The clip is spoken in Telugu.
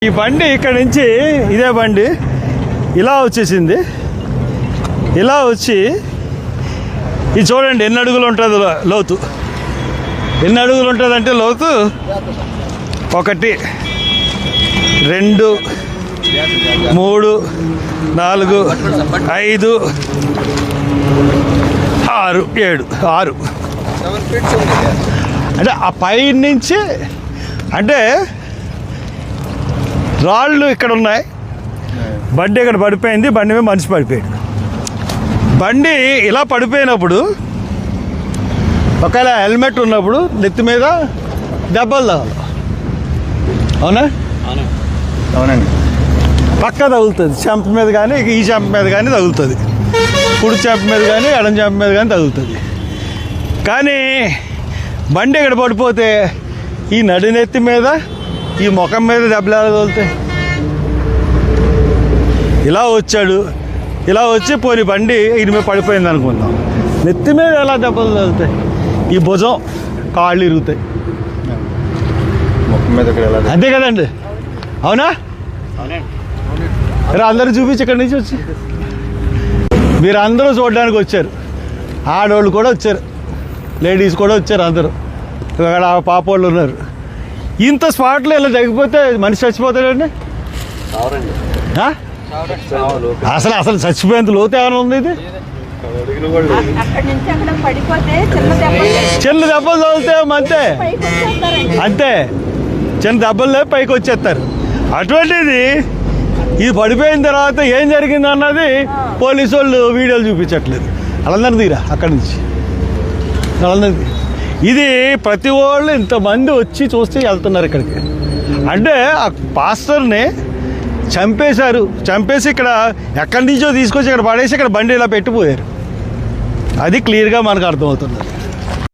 ఈ బండి ఇక్కడ నుంచి ఇదే బండి ఇలా వచ్చేసింది. ఇలా వచ్చి ఇది చూడండి ఎన్ని అడుగులు ఉంటుంది లోతు. ఎన్ని అడుగులు ఉంటుంది అంటే లోతు 1 2 3 4 5 6 7 6 అంటే ఆ పై నుంచి అంటే రాళ్ళు ఇక్కడ ఉన్నాయి. బండి ఇక్కడ పడిపోయింది. బండి మీద మనిషి పడిపోయాడు. బండి ఇలా పడిపోయినప్పుడు ఒకవేళ హెల్మెట్ ఉన్నప్పుడు నెత్తి మీద దెబ్బలు తగలవు. అవునా? అవునండి. పక్క తగులుతుంది. చెంప మీద కానీ ఈ చెంప మీద కానీ తగులుతుంది. కుడి చెంప మీద కానీ ఎడం చెంప మీద కానీ తగులుతుంది. కానీ బండి ఇక్కడ పడిపోతే ఈ నడినెత్తి మీద ఈ ముఖం మీద దెబ్బలు ఎలా తగులుతాయి? ఇలా వచ్చాడు. ఇలా వచ్చి పోని బండి ఇటు మీద పడిపోయింది అనుకుందాం. నెత్తి మీద ఎలా దెబ్బలు తగులుతాయి? ఈ భుజం కాళ్ళు ఇరుగుతాయి. ముఖం మీద అంతే కదండి. అవునా? అందరూ చూపించి ఇక్కడి నుంచి వచ్చి మీరు అందరూ చూడడానికి వచ్చారు. ఆడవాళ్ళు కూడా వచ్చారు, లేడీస్ కూడా వచ్చారు. అందరూ అక్కడ పాప వాళ్ళు ఉన్నారు. ఇంత స్పాట్లో ఇలా తగ్గిపోతే మనిషి చచ్చిపోతాడండి. అసలు అసలు చచ్చిపోయేంత లోతు ఏమైనా ఉంది? ఇది చిన్న దెబ్బలు తగులుతాం అంతే. అంతే చిన్న దెబ్బలు లేవు పైకి వచ్చేస్తారు. అటువంటిది ఇది పడిపోయిన తర్వాత ఏం జరిగింది అన్నది పోలీసు వాళ్ళు వీడియోలు చూపించట్లేదు. వాళ్ళందరూ తీరా అక్కడి నుంచి వాళ్ళందరికీ. ఇది ప్రతి వాళ్ళు ఇంతమంది వచ్చి చూస్తే వెళ్తున్నారు ఇక్కడికి. అంటే ఆ పాస్టర్ని చంపేశారు. చంపేసి ఇక్కడ ఎక్కడి నుంచో తీసుకొచ్చి ఇక్కడ పడేసి ఇక్కడ బండి ఇలా పెట్టిపోయారు. అది క్లియర్గా మనకు అర్థమవుతున్నది.